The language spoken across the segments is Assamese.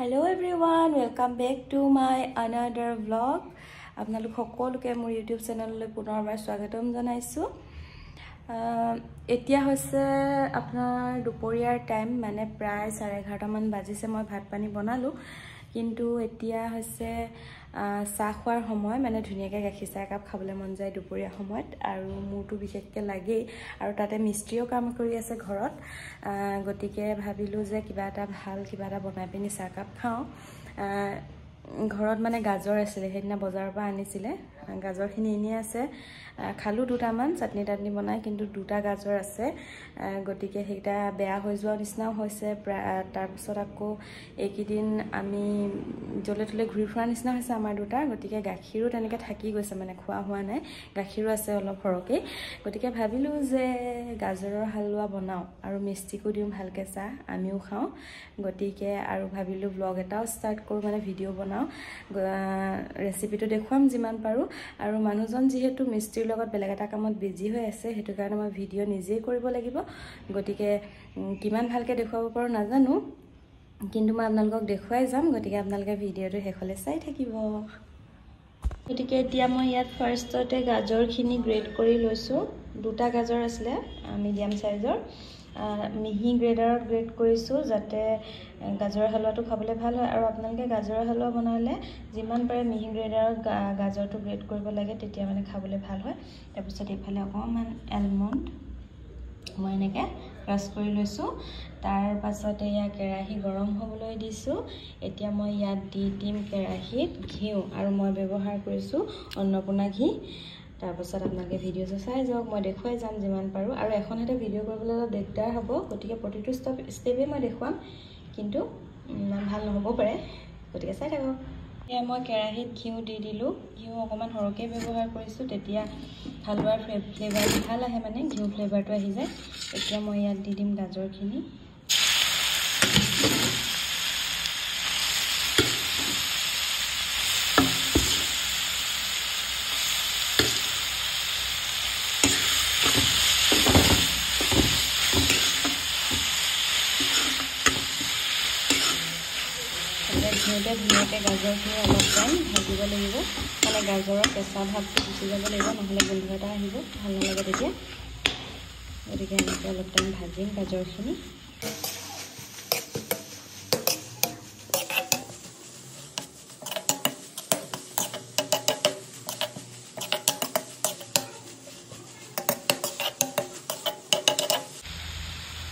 Hello everyone, welcome back to my another vlog. আপোনালোক সকলোকে মোৰ YouTube চেনেললৈ পুনৰবাৰ স্বাগতম জনাইছো। এতিয়া হৈছে আপোনাৰ দুপৰীয়াৰ টাইম, মানে প্ৰায় 11:30 মান বাজিছে। মই ভাত পানী বনালো, কিন্তু এতিয়া হৈছে চাহ খোৱাৰ সময়, মানে ধুনীয়াকৈ গাখীৰ চাহ একাপ খাবলৈ মন যায় দুপৰীয়া সময়ত, আৰু মোৰটো বিশেষকৈ লাগেই। আৰু তাতে মিস্ত্ৰীও কাম কৰি আছে ঘৰত, গতিকে ভাবিলো যে কিবা এটা বনাই পিনি চাহ কাপ খাওঁ। ঘৰত মানে গাজৰ আছিলে, সেইদিনা বজাৰৰ পৰা আনিছিলে। গাজৰখিনি এনেই আছে, খালোঁ দুটামান চাটনি টাটনি বনাই, কিন্তু দুটা গাজৰ আছে, গতিকে সেইটা বেয়া হৈ যোৱাৰ নিচিনাও হৈছে। তাৰপিছত আকৌ এইকেইদিন আমি জলে তলে ঘূৰি ফুৰাৰ নিচিনা হৈছে আমাৰ দুটা, গতিকে গাখীৰো তেনেকৈ থাকি গৈছে, মানে খোৱা হোৱা নাই। গাখীৰো আছে অলপ সৰহকৈ, গতিকে ভাবিলোঁ যে গাজৰৰ হালোৱা বনাওঁ আৰু মিষ্টিকো দিওঁ ভালকৈ, চাহ আমিও খাওঁ। গতিকে আৰু ভাবিলোঁ ব্লগ এটাও ষ্টাৰ্ট কৰোঁ, মানে ভিডিঅ' বনাওঁ, ৰেচিপিটো দেখুৱাম যিমান পাৰোঁ। আৰু মানুহজন যিহেতু মিস্ত্ৰীৰ লগত বেলেগ এটা কামত বিজি হৈ আছে, সেইটো কাৰণে মই ভিডিঅ' নিজেই কৰিব লাগিব। গতিকে কিমান ভালকৈ দেখুৱাব পাৰোঁ নাজানো, কিন্তু মই আপোনালোকক দেখুৱাই যাম। গতিকে আপোনালোকে ভিডিঅ'টো শেষলৈ চাই থাকিব। গতিকে এতিয়া মই ইয়াত ফাৰ্ষ্টতে গাজৰখিনি গ্ৰেড কৰি লৈছোঁ। দুটা গাজৰ আছিলে মিডিয়াম চাইজৰ, মিহি গ্ৰেডাৰত গ্ৰেড কৰিছোঁ, যাতে গাজৰৰ হালোৱাটো খাবলৈ ভাল হয়। আৰু আপোনালোকে গাজৰৰ হালোৱা বনালে যিমান পাৰে মিহি গ্ৰেডাৰত গাজৰটো গ্ৰেড কৰিব লাগে, তেতিয়া মানে খাবলৈ ভাল হয়। তাৰপিছত এইফালে অকণমান এলমণ্ড মই এনেকৈ ক্ৰাছ কৰি লৈছোঁ। তাৰ পাছতে ইয়াত কেৰাহী গৰম হ'বলৈ দিছোঁ। এতিয়া মই ইয়াত দি দিম কেৰাহীত ঘিউ, আৰু মই ব্যৱহাৰ কৰিছোঁ অন্নপূৰ্ণা ঘি। তাৰপাছত আপোনালোকে ভিডিঅ'টো চাই যাওক, মই দেখুৱাই যাম যিমান পাৰোঁ। আৰু এখন এটা ভিডিঅ' কৰিবলৈ অলপ দিগদাৰ হ'ব, গতিকে প্ৰতিটো ষ্টেপেই মই দেখুৱাম, কিন্তু ইমান ভাল নহ'ব পাৰে, গতিকে চাই থাকক। এতিয়া মই কেৰাহীত ঘিউ দি দিলোঁ। ঘিউ অকণমান সৰহকৈ ব্যৱহাৰ কৰিছোঁ, তেতিয়া হালোৱাৰ ফ্লেভাৰটো ভাল আহে, মানে ঘিউ ফ্লেভাৰটো আহি যায়। এতিয়া মই ইয়াত দি দিম গাজৰখিনি। ঘিউতে ধুনীয়াকৈ গাজৰখিনি অলপ টাইম ভাজিব লাগিব, মানে গাজৰৰ কেঁচা ভাৱটো গুচি যাব লাগিব, নহ'লে গোন্ধ এটা আহিব, ভাল নালাগে তেতিয়া। গতিকে এনেকৈ অলপ টাইম ভাজিম গাজৰখিনি।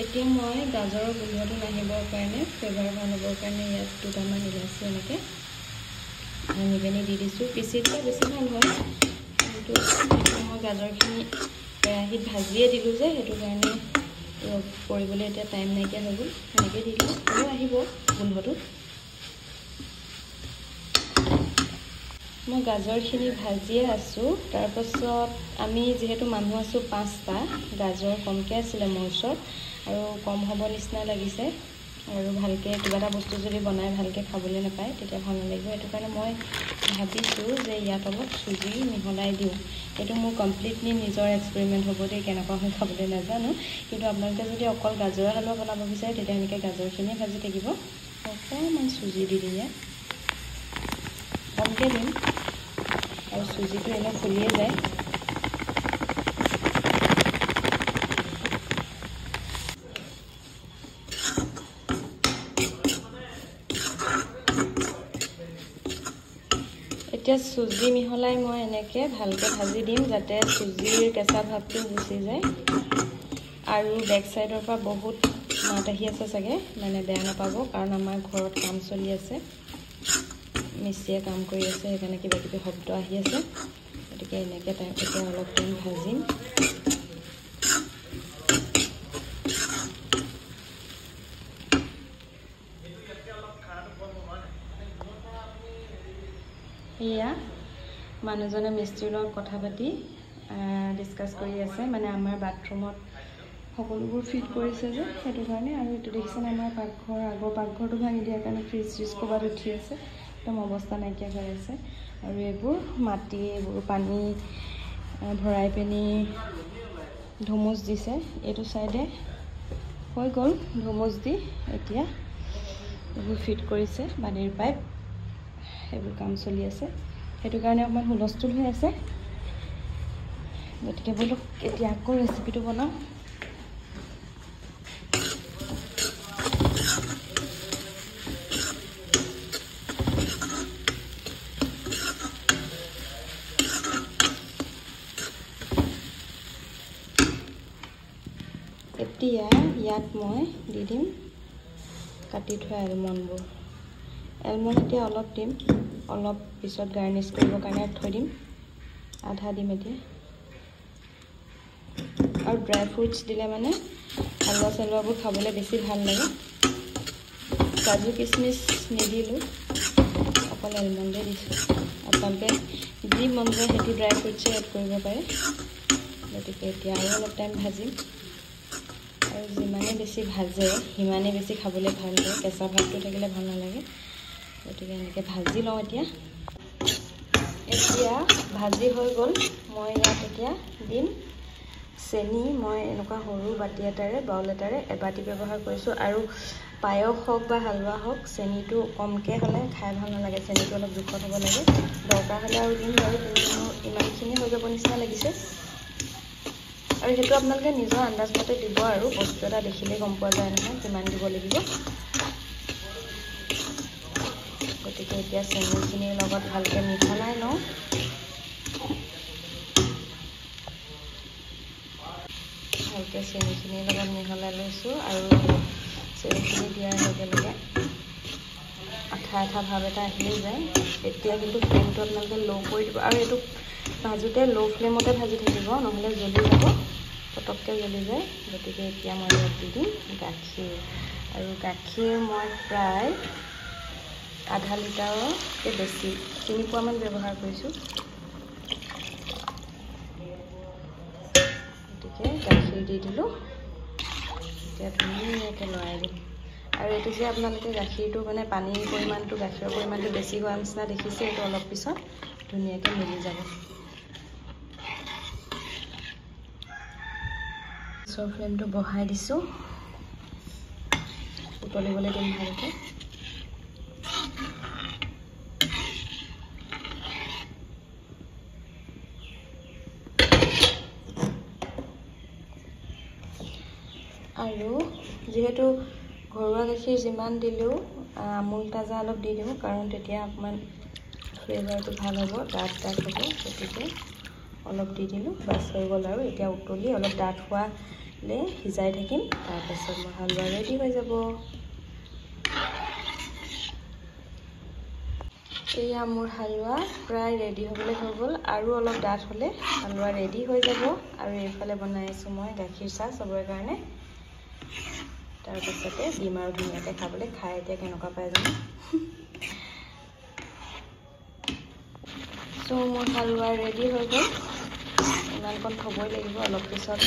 এতিয়া মই গাজৰৰ গোন্ধটো নাহিবৰ কাৰণে, ফ্লেভাৰ ভাল হ'বৰ কাৰণে ইয়াত দুটামান ইলাচি এনেকৈ ভাঙি পিনি দি দিছোঁ। পিচি দিলে বেছি ভাল হয়, কিন্তু মই গাজৰখিনি কেৰাহীত ভাজিয়ে দিলোঁ যে, সেইটো কাৰণে কৰিবলৈ এতিয়া টাইম নাইকিয়া হৈ গ'ল। সেনেকৈ দিলোঁ আৰু আহিব গোন্ধটো। মই গাজৰখিনি ভাজিয়ে আছোঁ। তাৰপাছত আমি যিহেতু মানুহ আছোঁ 5টা, গাজৰ কমকৈ আছিলে মোৰ ওচৰত, আৰু কম হ'ব নিচিনা লাগিছে। আৰু ভালকৈ কিবা এটা বস্তু যদি বনাই ভালকৈ খাবলৈ নাপায়, তেতিয়া ভাল নালাগিব। সেইটো কাৰণে মই ভাবিছোঁ যে ইয়াত অলপ চুজি মিহলাই দিওঁ। এইটো মোৰ কমপ্লিটলি নিজৰ এক্সপেৰিমেণ্ট হ'ব দেই, কেনেকুৱা হৈ খাবলৈ নাজানো। কিন্তু আপোনালোকে যদি অকল গাজৰৰ হালোৱা বনাব বিচাৰে, তেতিয়া এনেকৈ গাজৰখিনিয়ে ভাজি থাকিব। অকণমান চুজি দি দিম ইয়াত, কমকৈ দিম, আৰু চুজিটো এনেও ফুলিয়ে যায়। এতিয়া চুজি মিহলাই মই এনেকৈ ভালকৈ ভাজি দিম, যাতে চুজিৰ কেঁচা ভাৱটো গুচি যায়। আৰু বেক চাইডৰ পৰা বহুত মাত আহি আছে চাগে, মানে বেয়া নাপাব, কাৰণ আমাৰ ঘৰত কাম চলি আছে, মিস্ত্ৰীয়ে কাম কৰি আছে, সেইকাৰণে কিবা কিবি শব্দ আহি আছে। গতিকে এনেকৈ এতিয়া অলপ টাইম ভাজিম। এয়া মানুহজনে মিস্ত্ৰীৰ লগত কথা পাতি ডিছকাছ কৰি আছে, মানে আমাৰ বাথৰুমত সকলোবোৰ ফিট কৰিছে যে, সেইটো কাৰণে। আৰু এইটো দেখিছেনে, আমাৰ পাকঘৰ, আগৰ পাকঘৰটো ভাঙি দিয়াৰ কাৰণে ফ্ৰিজ ক'ৰবাত উঠি আছে, একদম অৱস্থা নাইকিয়া হৈ আছে। আৰু এইবোৰ মাটি, এইবোৰ পানী ভৰাই পিনি ধুমুচ দিছে। এইটো চাইডে হৈ গ'ল ধুমুচ দি, এতিয়া এইবোৰ ফিট কৰিছে পানীৰ পাইপ এইবোৰ কাম চলি আছে সেইটো কাৰণে অকণমান হুলস্থুল হৈ আছে গতিকে বোলো এতিয়া আকৌ ৰেচিপিটো বনাওঁ এতিয়া ইয়াত মই দি দিম কাটি থোৱা এলমণ্ডবোৰ এলমণ্ড এতিয়া অলপ দিম অলপ পিছত গাৰ্নিছ কৰিবৰ কাৰণে থৈ দিম আধা দিম এতিয়া আৰু ড্ৰাই ফ্ৰুটছ দিলে মানে হালৱা চালৱাবোৰ খাবলৈ বেছি ভাল লাগে কাজু কিচমিচ নিদিলোঁ অকল এলমণ্ডে দিছোঁ আপোনালোকে যি মন যায় সেইটো ড্ৰাই ফ্ৰুটছে এড কৰিব পাৰে গতিকে এতিয়া আৰু অলপ টাইম ভাজিম আৰু যিমানে বেছি ভাজে সিমানে বেছি খাবলৈ ভাল হয় কেঁচা ভাতটো থাকিলে ভাল নালাগে গতিকে এনেকৈ ভাজি লওঁ এতিয়া ভাজি হৈ গ'ল মই ইয়াত এতিয়া দিম চেনি মই এনেকুৱা সৰু বাটি এটাৰে বাউল এটাৰে এবাটি ব্যৱহাৰ কৰিছোঁ আৰু পায়স হওক বা হালৱা হওক চেনিটো কমকৈ হ'লে খাই ভাল নালাগে চেনিটো অলপ জোখত হ'ব লাগে দৰকাৰ হ'লে আৰু দিম বাৰু কিন্তু মোৰ ইমানখিনি হৈ যাব নিচিনা লাগিছে আৰু সেইটো আপোনালোকে নিজৰ আন্দাজ মতে দিব আৰু বস্তু এটা দেখিলে গম পোৱা যায় নহয় কিমান দিব লাগিব গতিকে এতিয়া চেনিখিনিৰ লগত ভালকৈ মিহলাই লওঁ ভালকৈ চেনিখিনিৰ লগত মিহলাই লৈছোঁ আৰু চেনিখিনি দিয়াৰ লগে লগে আঠা আঠা ভাৱ এটা আহিয়ে যায় এতিয়া কিন্তু ফ্লেমটো আপোনালোকে ল' কৰি দিব আৰু এইটো ভাজোঁতে ল' ফ্লেমতে ভাজি থাকিব নহ'লে জ্বলি যাব পটককৈ জ্বলি যায় গতিকে এতিয়া মই ইয়াত দি দিম গাখীৰ আৰু গাখীৰ মই প্ৰায় আধা লিটাৰতকৈ বেছি 3 পোৱামান ব্যৱহাৰ কৰিছোঁ গতিকে গাখীৰ দি দিলোঁ এতিয়া ধুনীয়াকৈ লৰাই দিম আৰু এইটো যে আপোনালোকে গাখীৰটো মানে পানীৰ পৰিমাণটো গাখীৰৰ পৰিমাণটো বেছি হোৱা নিচিনা দেখিছে এইটো অলপ পিছত ধুনীয়াকৈ মিলি যাব গেছৰ ফ্লেমটো বঢ়াই দিছোঁ উতলিবলৈ দিম ভালকৈ আৰু যিহেতু ঘৰুৱা গাখীৰ যিমান দিলেও আমুল তাজা অলপ দি দিওঁ কাৰণ তেতিয়া অকণমান ফ্লেভাৰটো ভাল হ'ব ডাঠ হ'ব গতিকে অলপ দি দিলোঁ বাছ হৈ গ'ল আৰু এতিয়া উতলি অলপ ডাঠ হোৱালে সিজাই থাকিম তাৰপাছত মোৰ হালৱা ৰেডি হৈ যাব এয়া মোৰ হালৱা প্ৰায় ৰেডি হ'বলৈ হৈ গ'ল আৰু অলপ ডাঠ হ'লে হালৱা ৰেডি হৈ যাব আৰু এইফালে বনাই আছোঁ মই গাখীৰ চাহ চবৰে কাৰণে তাৰপাছতে দিম আৰু ধুনীয়াকৈ খাবলৈ খাই এতিয়া কেনেকুৱা পাই যাম চ' মোৰ হালৱা ৰেডি হৈ গ'ল ইমানকণ থ'বই লাগিব অলপ পিছত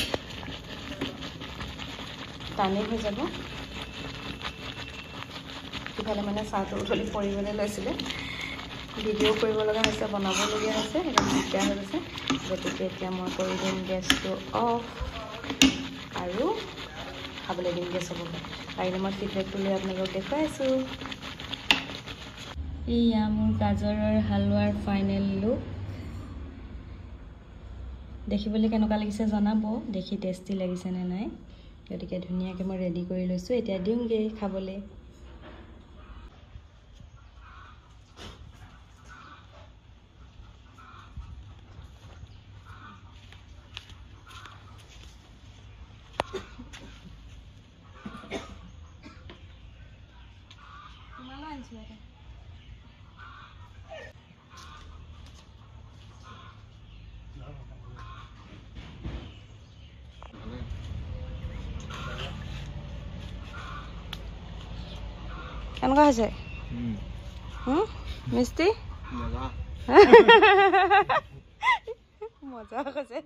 টানি হৈ যাব ইফালে মানে চাহটো উতলি পৰিবলৈ লৈছিলে ভিডিঅ' কৰিব লগা হৈছে বনাবলগীয়া হৈছে সেইকাৰণে দিগদাৰ হৈ গৈছে গতিকে এতিয়া মই কৰি দিম গেছটো অফ আৰু খাবলৈ দিম গেছৰ পাৰিলে মই ফিডবেকটো লৈ আপোনালোকক দেখুৱাইছোঁ এয়া মোৰ গাজৰৰ হালৱাৰ ফাইনেল লুক দেখিবলৈ কেনেকুৱা লাগিছে জনাব দেখি টেষ্টি লাগিছে নে নাই গতিকে ধুনীয়াকৈ মই ৰেডি কৰি লৈছোঁ এতিয়া দিমগৈ খাবলৈ কেনেকুৱা হৈছে মিষ্টি মজা হৈছে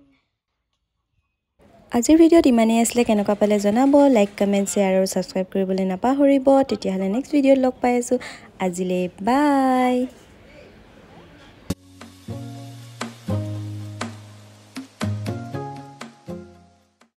আজিৰ ভিডিঅ'ত ইমানেই আছিলে কেনেকুৱা পালে জনাব লাইক কমেণ্ট শ্বেয়াৰ আৰু ছাবস্ক্ৰাইব কৰিবলৈ নাপাহৰিব তেতিয়াহ'লে নেক্সট ভিডিঅ'ত লগ পাই আছোঁ আজিলৈ বাই